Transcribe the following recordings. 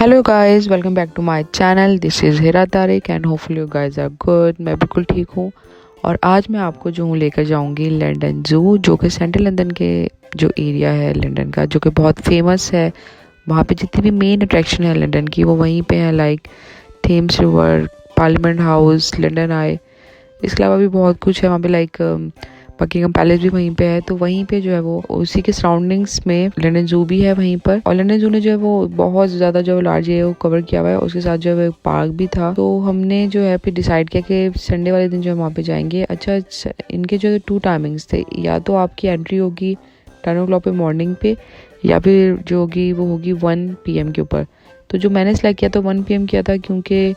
Hello guys, welcome back to my channel. This is Hira Tariq and hopefully you guys are good. मैं बिल्कुल ठीक हूँ और आज मैं आपको जो हूँ लेकर जाऊँगी लंदन ज़ू, जो कि सेंट्रल लंदन के जो एरिया है लंदन का, जो कि बहुत फेमस है। वहाँ पे जितनी भी मेन अट्रैक्शन है लंदन की वो वहीं पे है, like Thames river, parliament house, London आई। इसके अलावा भी बहुत कुछ है वहाँ पे, लाइक बकिंगम पैलेस भी वहीं पे है। तो वहीं पे जो है वो उसी के सराउंडिंग्स में लंदन जू भी है वहीं पर। और लंदन जू ने जो है वो बहुत ज़्यादा जो लार्ज है वो कवर किया हुआ है। उसके साथ जो है वो पार्क भी था। तो हमने जो है फिर डिसाइड किया कि संडे वाले दिन जो है वहाँ पे जाएंगे। अच्छा, इनके जो 2 टाइमिंग्स थे, या तो आपकी एंट्री होगी 10 o'clock पे मॉर्निंग पे, या फिर जो होगी वो होगी 1 PM के ऊपर। तो जो मैंने सेलेक्ट किया तो 1 PM किया था, क्योंकि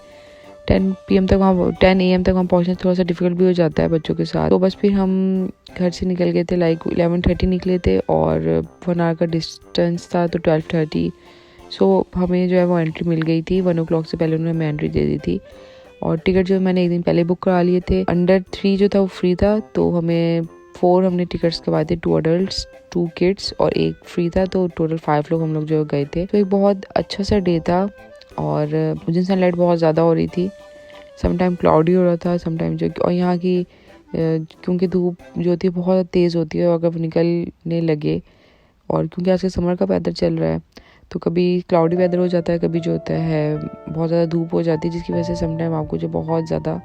10 PM तक वहाँ 10 AM तक वहाँ पहुँचना थोड़ा सा डिफिकल्ट भी हो जाता है बच्चों के साथ। तो बस फिर हम घर से निकल गए थे, लाइक 11:30 निकले थे और 1 आवर का डिस्टेंस था तो 12:30। सो हमें जो है वो एंट्री मिल गई थी। 1 o'clock से पहले उन्होंने हमें एंट्री दे दी थी। और टिकट जो मैंने एक दिन पहले बुक करा लिए थे। अंडर 3 जो था वो फ्री था, तो हमें 4 हमने टिकट्स करवाए थे, 2 अडल्ट 2 किड्स और 1 फ्री था। तो टोटल 5 लोग हम लोग जो गए थे। तो एक बहुत अच्छा सा डे था और मुझे सनलाइट बहुत ज़्यादा हो रही थी। समटाइम क्लाउडी हो रहा था, समटाइम जो, और यहाँ की क्योंकि धूप जो होती है बहुत तेज़ होती है, और अगर निकलने लगे, और क्योंकि आजकल समर का वेदर चल रहा है तो कभी क्लाउडी वेदर हो जाता है, कभी जो होता है बहुत ज़्यादा धूप हो जाती है, जिसकी वजह से समटाइम आपको जो बहुत ज़्यादा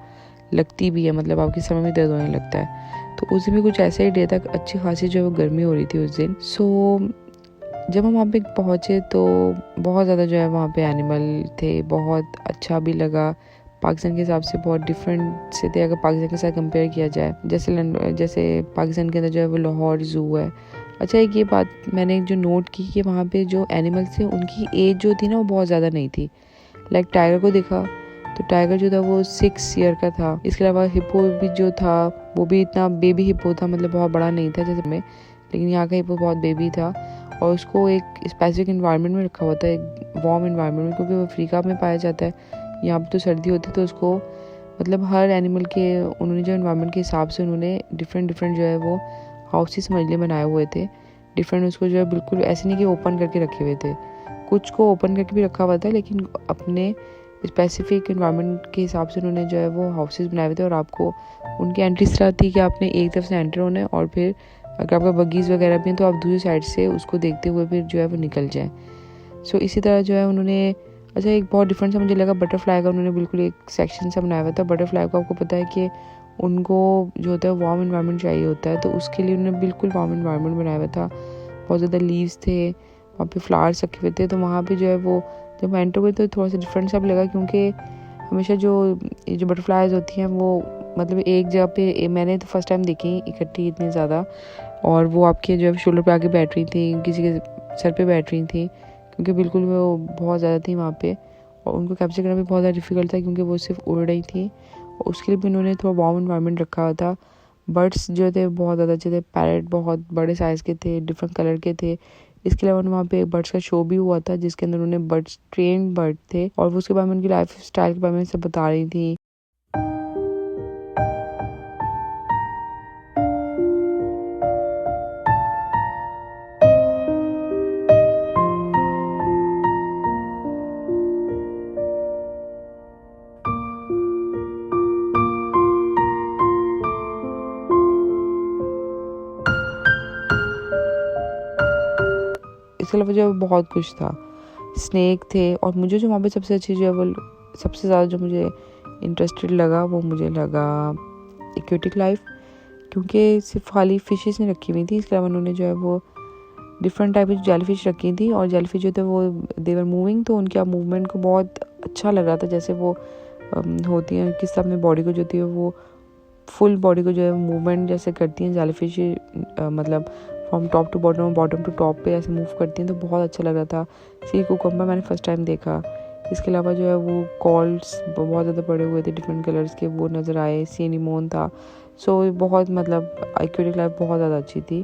लगती भी है, मतलब आपकी समय में दर्द होने लगता है। तो उस दिन भी कुछ ऐसा ही डे तक अच्छी खासी जो है वो गर्मी हो रही थी उस दिन। सो जब हम वहाँ पे पहुँचे तो बहुत ज़्यादा जो है वहाँ पे एनिमल थे, बहुत अच्छा भी लगा। पाकिस्तान के हिसाब से बहुत डिफरेंट से थे, अगर पाकिस्तान के साथ कंपेयर किया जाए। जैसे पाकिस्तान के अंदर जो है वो लाहौर ज़ू है। अच्छा, एक ये बात मैंने जो नोट की कि वहाँ पे जो एनिमल्स थे उनकी एज जो थी ना वो बहुत ज़्यादा नहीं थी। लाइक टाइगर को देखा तो टाइगर जो था वो 6 ईयर का था। इसके अलावा हिप्पो भी जो था वो भी इतना बेबी हिप्पो था, मतलब बहुत बड़ा नहीं था जैसे में, लेकिन यहाँ का हिप्पो बहुत बेबी था। और उसको एक स्पेसिफिक इन्वायरमेंट में रखा हुआ था, एक वार्म इन्वायरमेंट में, क्योंकि वो अफ्रीका में पाया जाता है। यहाँ पर तो सर्दी होती है, तो उसको मतलब हर एनिमल के उन्होंने जो इन्वायरमेंट के हिसाब से उन्होंने डिफरेंट जो है वो हाउसेस समझ लिए बनाए हुए थे। डिफरेंट उसको जो है बिल्कुल ऐसे नहीं कि ओपन करके रखे हुए थे, कुछ को ओपन करके भी रखा हुआ था, लेकिन अपने स्पेसिफिक इन्वायरमेंट के हिसाब से उन्होंने जो है वो हाउसेस बनाए हुए थे। और आपको उनकी एंट्री इस तरह थी कि आपने एक तरफ से एंटर होना है, और फिर अगर आपका बगीज वगैरह भी हैं तो आप दूसरी साइड से उसको देखते हुए फिर जो है वो निकल जाए। सो इसी तरह जो है उन्होंने, अच्छा एक बहुत डिफरेंट सा मुझे लगा बटरफ्लाई का, उन्होंने बिल्कुल एक सेक्शन सा बनाया हुआ था। बटरफ्लाई को आपको पता है कि उनको जो होता है वार्म इन्वायरमेंट चाहिए होता है, तो उसके लिए उन्होंने बिल्कुल वार्म इन्वायरमेंट बनाया हुआ था। बहुत ज़्यादा लीव्स थे, वहाँ पे फ्लावर्स रखे हुए थे। तो वहाँ पे जो है वो जब मैं एंटर हुई तो थोड़ा सा डिफरेंट सा भी लगा, क्योंकि हमेशा ये जो बटरफ्लाइज होती हैं वो मतलब एक जगह पे मैंने तो फर्स्ट टाइम देखी इकट्ठी इतनी ज़्यादा, और वो आपके जो है शोल्डर पे आके बैठ रही थी, किसी के सर पे बैठ रही थी, क्योंकि बिल्कुल वो बहुत ज़्यादा थी वहाँ पे। और उनको कैप्चर करना भी बहुत ज़्यादा डिफिकल्ट था, क्योंकि वो सिर्फ उड़ रही थी, और उसके लिए भी उन्होंने थोड़ा वार्म इन्वायरमेंट रखा हुआ था। बर्ड्स जो थे बहुत ज़्यादा अच्छे थे, पैरट बहुत बड़े साइज़ के थे, डिफरेंट कलर के थे। इसके अलावा वहाँ पे बर्ड्स का शो भी हुआ था, जिसके अंदर उन्होंने बर्ड्स ट्रेन बर्ड थे, और वो उसके बारे में उनकी लाइफ स्टाइल के बारे में सब बता रही थी। इसके अलावा जो बहुत कुछ था, स्नेक थे। और मुझे जो वहाँ पे सबसे अच्छी जो है वो सबसे ज़्यादा जो मुझे इंटरेस्टेड लगा वो मुझे लगा एक्वेटिक लाइफ, क्योंकि सिर्फ खाली फिशेस नहीं रखी हुई थी। इसके अलावा उन्होंने जो है वो डिफरेंट टाइप की जेलीफिश रखी थी, और जेलीफिश जो थे वो देवर मूविंग, तो उनके मूवमेंट को बहुत अच्छा लग रहा था, जैसे वो होती हैं किस अपनी बॉडी को जो होती है वो फुल बॉडी को जो है मूवमेंट जैसे करती हैं जेलीफिश, मतलब from top to bottom, bottom to top पे ऐसे मूव करती हैं, तो बहुत अच्छा लग रहा था। सी कुकम्बर मैंने फर्स्ट टाइम देखा। इसके अलावा जो है वो कॉल्स बहुत ज़्यादा बड़े हुए थे डिफरेंट कलर्स के, वो नज़र आए। सी एनीमोन था। सो बहुत मतलब एक्वेटिक लाइफ बहुत ज़्यादा अच्छी थी,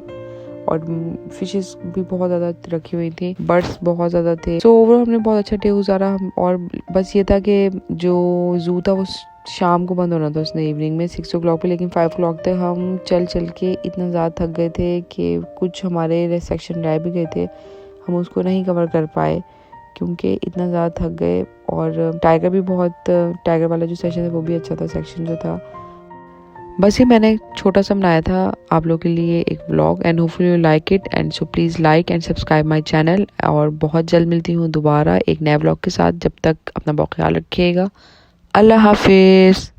और फिशेस भी बहुत ज़्यादा रखी हुई थी, बर्ड्स बहुत ज़्यादा थे। सो ओवरऑल हमने बहुत अच्छा डे गुजारा। और बस ये था कि जो ज़ू था वो शाम को बंद होना था उसने, इवनिंग में 6 o'clock पे, लेकिन 5 o'clock तक हम चल के इतना ज़्यादा थक गए थे कि कुछ हमारे सेक्शन रह भी गए थे, हम उसको नहीं कवर कर पाए। क्योंकि इतना ज़्यादा थक गए। और टाइगर वाला जो सेशन है वो भी अच्छा था, सेक्शन जो था। बस ये मैंने छोटा सा बनाया था आप लोगों के लिए एक vlog, and hopefully you like it, and so please like and subscribe my channel. और बहुत जल्द मिलती हूँ दोबारा एक नए व्लॉग के साथ। जब तक अपना बहुत ख्याल रखिएगा। अल्लाह हाफिज़।